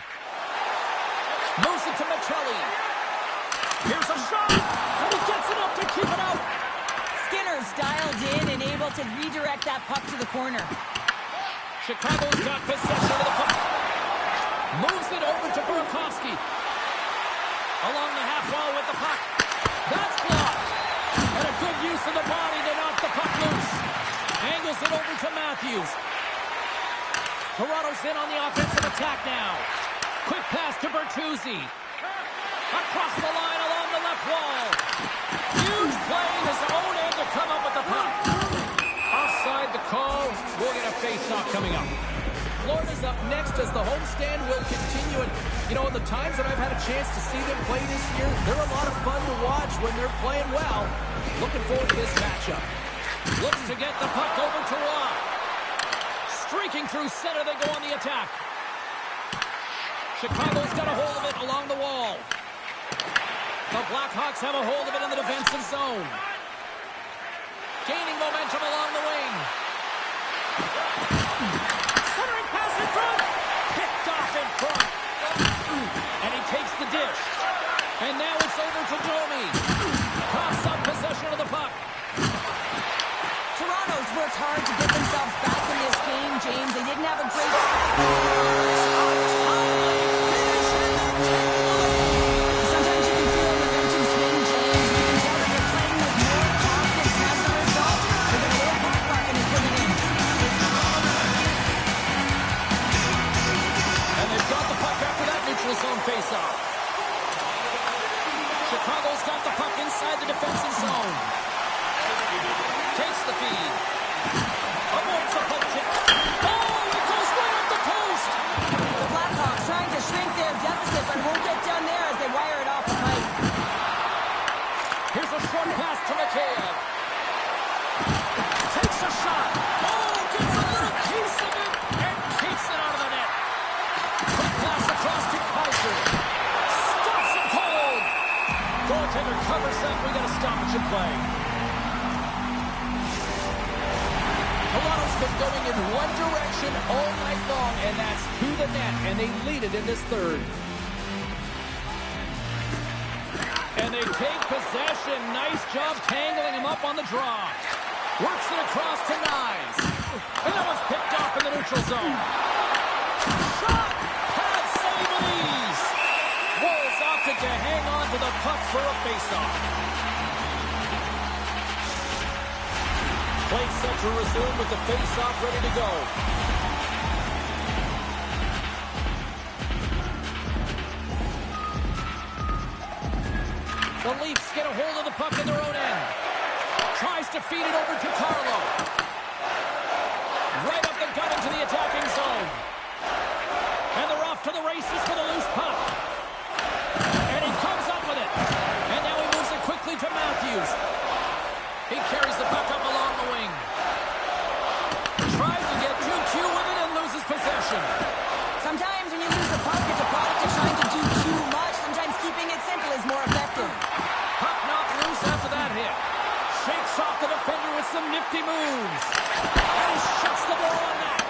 Moves it to Machelli. Here's a shot, and he gets it up to keep it out. Skinner's dialed in and able to redirect that puck to the corner. Chicago's got possession of the puck. Moves it over to Burakovsky. Along the half wall with the puck. That's blocked. And a good use of the body to knock the puck loose. Angles it over to Matthews. Toronto's in on the offensive attack now. Quick pass to Bertuzzi. Across the line along the left wall. Huge play in his own end to come up with the puck. Offside the call. We'll get a face-off coming up. Florida's up next as the homestand will continue. And, you know, in the times that I've had a chance to see them play this year, they're a lot of fun to watch when they're playing well. Looking forward to this matchup. Looks to get the puck over to Roy. Streaking through center, they go on the attack. Chicago's got a hold of it along the wall. The Blackhawks have a hold of it in the defensive zone. Gaining momentum along the wing. Centering pass in front. Picked off in front. And he takes the dish. And now it's over to Domi. Coughs up possession of the puck. Toronto's worked hard to get themselves back in this game, James. They didn't have a great... Sometimes you can feel the momentum swing, James. You can tell that they're playing with more confidence, and as a result, they're going to get a puck and put it in. And they've got the puck after that neutral zone faceoff. Chicago's got the puck inside the defensive zone. Takes the feed. Avoids the poke check. Oh, it goes right up the coast. The Blackhawks trying to shrink their deficit, but won't get done there as they wire it off the pipe. Here's a short pass to Mikheyev. Takes a shot. Oh, gets a little piece of it and keeps it out of the net. Quick pass across to Kaiser. Stops it cold. Goaltender covers up. We got a stoppage in play. Toronto's been going in one direction all night long, and that's to the net, and they lead it in this third. And they take possession. Nice job tangling him up on the draw. Works it across to Nyes. And that one's picked off in the neutral zone. Shot! Pad save and ease. Wolves opted to hang on to the puck for a faceoff. Play set to resume with the face-off ready to go. The Leafs get a hold of the puck in their own end. Tries to feed it over to Carlo. Right up the gut into the attacking zone. And they're off to the races for the loose puck. And he comes up with it. And now he moves it quickly to Matthews. He carries the puck up along the wing. Tries to get 2-2 with it and loses possession. Sometimes when you lose the puck, it's a product of trying to do too much. Sometimes keeping it simple is more effective. Puck knocked loose after that hit. Shakes off the defender with some nifty moves. And he shuts the door on that.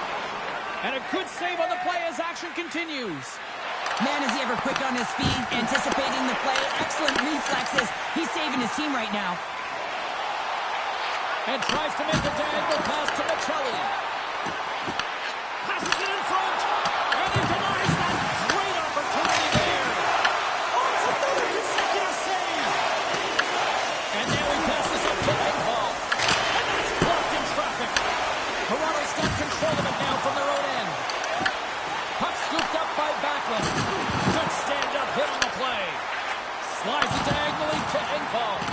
And a good save on the play as action continues. Man, is he ever quick on his feet, anticipating the play. Excellent reflexes. He's saving his team right now. And tries to make a diagonal pass to Michelli. Passes it in front. And he denies that great opportunity there. Oh, it's another consecutive save. And now he passes up to Engvall. And that's blocked in traffic. Toronto's got control of it now from their own end. Puck scooped up by Backlund. Good stand-up hit on the play. Slides it diagonally to Engvall.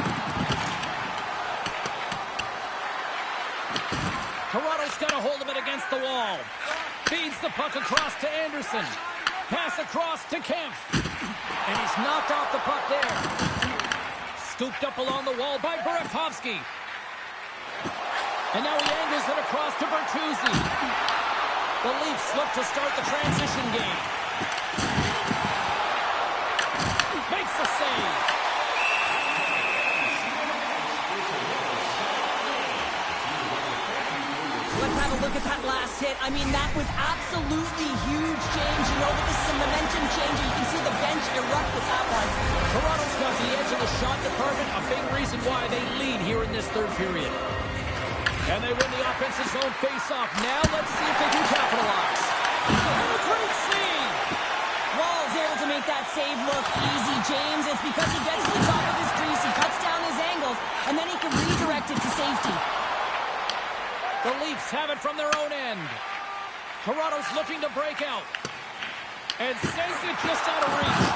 Toronto's got a hold of it against the wall. Feeds the puck across to Anderson. Pass across to Kempf. And he's knocked off the puck there. Scooped up along the wall by Burakovsky. And now he angles it across to Bertuzzi. The Leafs look to start the transition game. Makes the save. Let's have a look at that last hit. I mean, that was absolutely huge, James. You know that this is a momentum changer. You can see the bench erupt with that one. Toronto's got the edge of the shot department, a big reason why they lead here in this third period. And they win the offensive zone face-off. Now let's see if they can capitalize. And a great save! Wall's able to make that save look easy, James. It's because he gets to the top of his crease, he cuts down his angles, and then he can redirect it to safety. The Leafs have it from their own end. Toronto's looking to break out. And sends it just out of reach.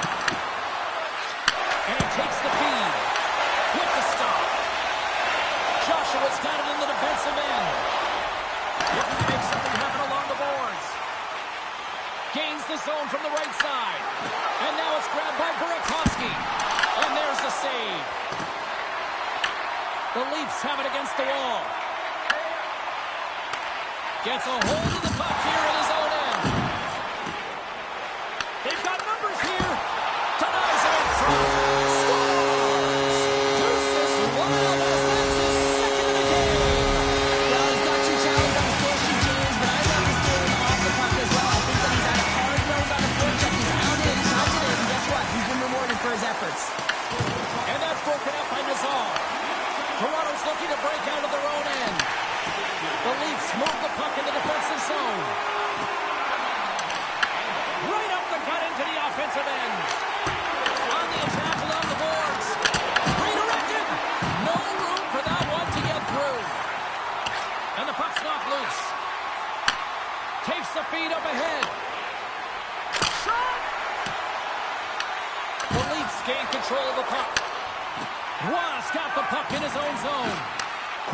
And he takes the feed. With the stop. Joshua's got it in the defensive end. Looking to make something happen along the boards. Gains the zone from the right side. And now it's grabbed by Burakovsky. And there's the save. The Leafs have it against the wall. Gets a hold of the puck here in his own end. They've got numbers here. Denies it in front. Scores! Deuces wild as that's his second of the game. Well, he's got two talents on the score sheet, Takes the feed up ahead. Shot! The Leafs gain control of the puck. Ross got the puck in his own zone.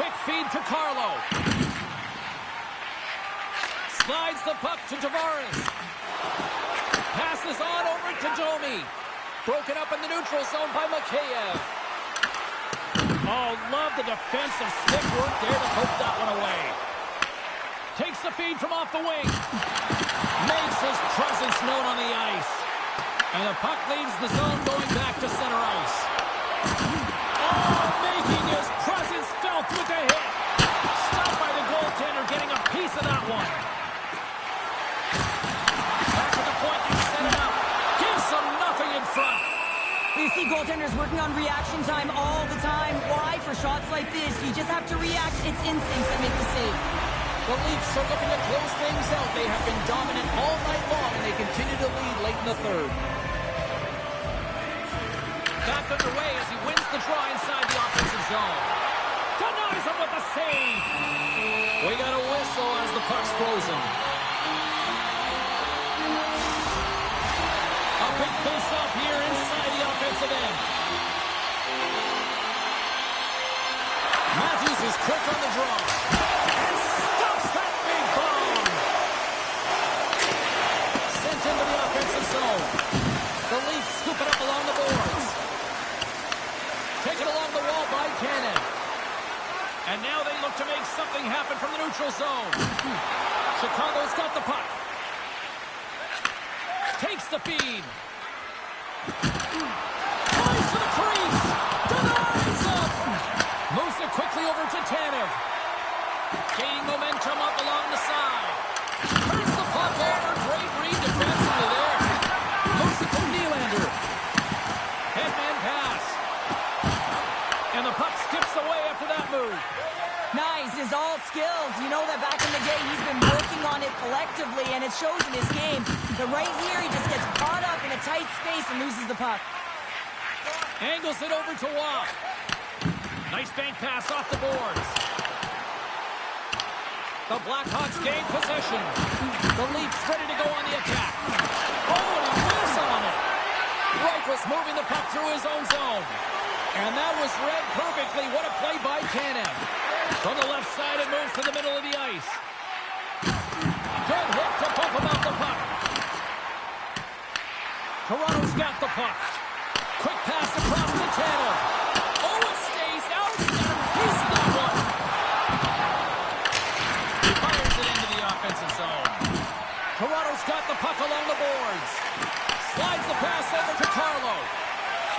Quick feed to Carlo. Slides the puck to Tavares. Passes on over to Domi. Broken up in the neutral zone by Mikheyev. Oh, love the defensive stick work there to poke that one away. Takes the feed from off the wing. Makes his presence known on the ice. And the puck leaves the zone going back to center ice. Oh, making his presence felt with the hit. Stopped by the goaltender, getting a piece of that one. Back at the point, they set it up. Gives them nothing in front. You see goaltenders working on reaction time all the time. Why? For shots like this, you just have to react. It's instincts that make the save. The Leafs are looking to close things out. They have been dominant all night long, and they continue to lead late in the third. Back underway as he wins the draw inside the offensive zone. Denies him with a save. We got a whistle as the puck's frozen. A big face-off here inside the offensive end. Matthews is quick on the draw. And stuffs that big bomb. Sent into the offensive zone. The Leafs scoop it up along the boards. Taken along the wall by Cannon. And now they look to make something happen from the neutral zone. Chicago's got the puck. Takes the feed. Flies to the crease. Denies him. Moves it quickly over to Tanev. Gaining momentum up along the side. Turns the puck over. Great read defensively there. Moves it to Nylander. Headman pass. And the puck skips away after that move. Nice, is all skills. You know that back in the day, he's been working on it collectively, and it shows in his game. But right here, he just gets caught up in a tight space and loses the puck. Angles it over to Waugh. Nice bank pass off the boards. The Blackhawks gain possession. The Leafs ready to go on the attack. Oh, and he whiffs on it. Wright was moving the puck through his own zone. And that was read perfectly. What a play by Tanev. From the left side, it moves to the middle of the ice. Good hit to bump him out the puck. Toronto's got the puck. Quick pass across to Tanev. Oh, it stays out. He's got a piece of that one. Fires it into the offensive zone. Toronto's got the puck along the boards. Slides the pass over to Carlo.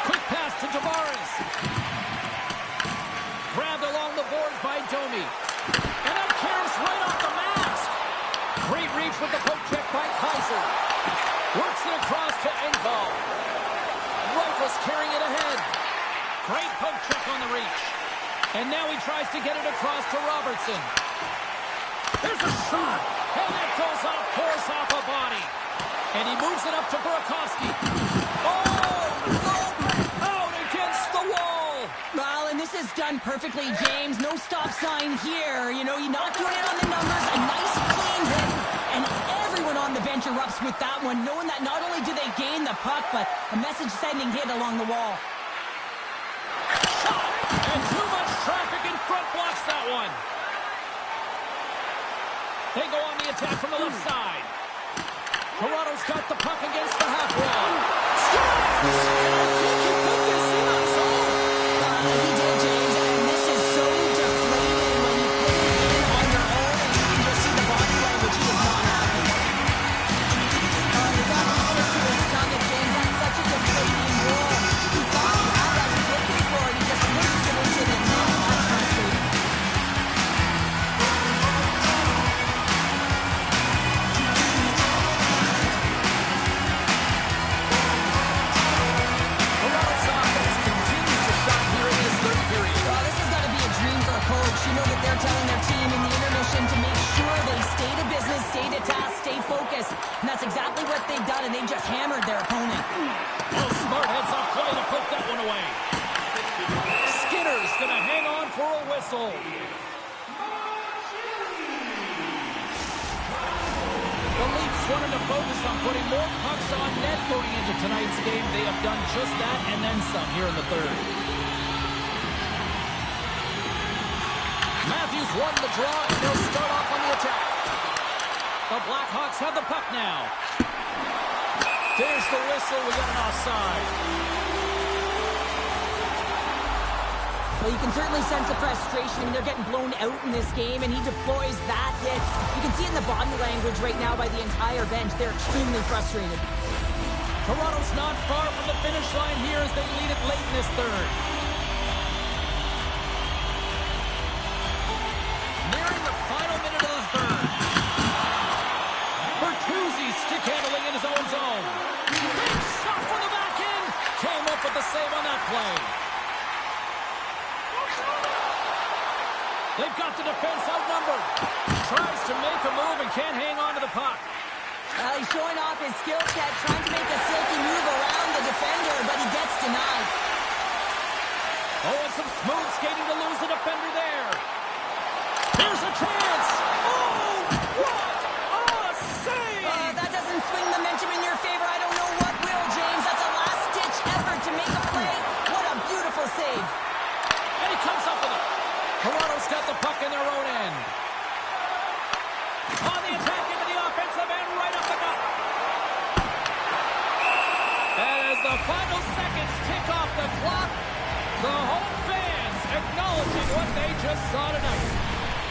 Quick pass to Tavares. Grabbed along the boards by Domi. And that carries right off the mask. Great reach with the poke check by Kaiser. Works it across to Engvall. Wright was carrying it ahead. Great poke check on the reach. And now he tries to get it across to Robertson. There's a shot. And that goes off course off a body. And he moves it up to Burakovsky. Oh, out against the wall. Well, and this is done perfectly, James. No stop sign here. You know, you're not doing it on the numbers. A nice clean hit. And everyone on the bench erupts with that one, knowing that not only do they gain the puck, but a message-sending hit along the wall. Shot! And too much traffic in front blocks that one. They go on the attack from the left side. Toronto's got the puck against the half wall. Scores! I think he put this in on his own. He did, James, and this is so deflating when you put it in on your own and you can just see the body language. He is not happy. He's got to stick to his stomach, James. That's such a deflating goal. He thought he had that. He's looking for it. He just pushes it into the net. That's frustrating. You know that they're telling their team in the intermission to make sure they stay to business, stay to task, stay focused. And that's exactly what they've done, and they've just hammered their opponent. Oh, smart heads up play to put that one away. Skinner's going to hang on for a whistle. wanted to focus on putting more pucks on net going into tonight's game. They have done just that and then some here in the third. Matthews won the draw, and they'll start off on the attack. The Blackhawks have the puck now. There's the whistle. We got an offside. Well, you can certainly sense the frustration. I mean, they're getting blown out in this game, and he deploys that hit. You can see it in the body language right now by the entire bench. They're extremely frustrated. Toronto's not far from the finish line here as they lead it late in this third. Nearing the final minute of the third. Bertuzzi stick handling in his own zone. Big shot from the back end. Came up with the save on that play. They've got the defense outnumbered. Tries to make a move and can't hang on to the puck. He's showing off his skill set, trying to make a silky move around the defender, but he gets denied. Oh, and some smooth skating to lose the defender there. Here's a chance. Oh, what a save! That doesn't swing the momentum in your favor. I don't know what will, James. That's a last-ditch effort to make a play. What a beautiful save. And he comes up with it. Toronto's got the puck in their own end. On the attack into the offensive end, right up the gut. And as the final seconds tick off the clock, the home fans acknowledging what they just saw tonight.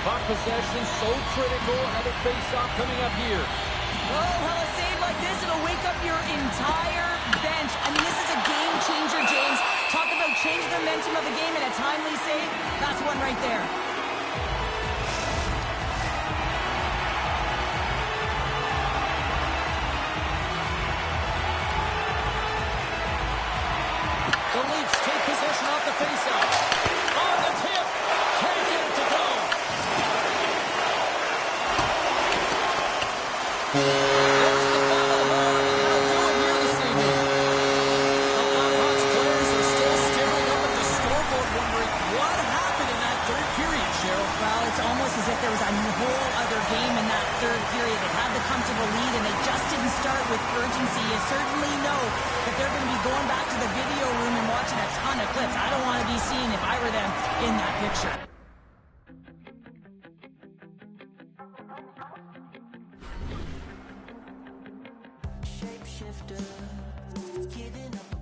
Puck possession so critical. Another face-off coming up here. Oh, well, a save like this, it'll wake up your entire bench. I mean, this is a game-changer, James. Talk about changing the momentum of the game in a timely save. That's one right there. The Leafs take possession off the faceoff. On the tip. Can't get it to go. There's the final horn, and that'll do it here this evening. The Blackhawks players are still staring up at the scoreboard wondering what happened in that third period, Cheryl. Well, it's almost as if there was a whole other game in that third period. They had the comfortable lead, and they just didn't start with urgency. You certainly know that they're going to be going back to the video room and watching a ton of clips. I don't want to be seen, if I were them, in that picture. Shapeshifter, giving up.